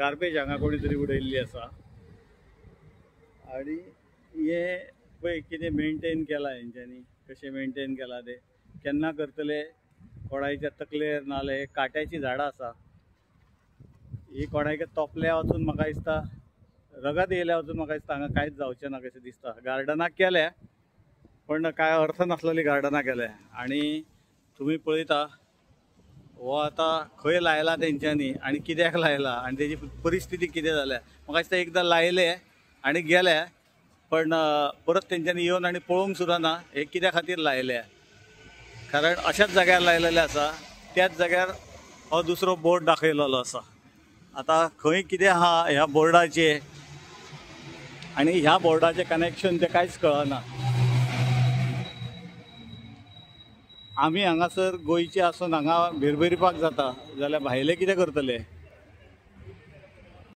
Garbage हांगा कोणी तरी उडयल्ली आसा आणि हे पळय कितें मेंटेन केला हेंच्यांनी, कशें मेंटेन केला ते केन्ना करतले कोणाच्या तकलेर नाल्यार काट्याची झाडां आसा ही कोणाच्या तोपल्या वचून म्हाका दिसता रगत येयल्या वचून म्हाका दिसता हांगा कांयच जावचें ना कशें दिसता। गार्डनाक केल्या पण काय अर्थ नासलेली गार्डनाक केल्या आणि तुम्ही पळयता हो आता खंय लायला तेंच्यांनी आणि कित्याक लायला आणि तेजी परिस्थिती कितें जाल्या म्हाका दिसता एकदां लायले आणि गेले पण परत तेंच्यांनी येवन आणि पळोवंक सुद्दां ना हे कित्या खातीर लायले, कारण अशाच जाग्यार लायलेले आसा त्याच जाग्यार हो दुसरो बोर्ड दाखयलेलो आसा। आता खंय कितें आहा ह्या बोर्डाचेर आणि ह्या बोर्डाचे कनेक्शन ते कांयच कळना। आमी हांगासर गोंयचे आसून हांगा भिरभिरपाक जाता जाल्यार भायले कितें करतले।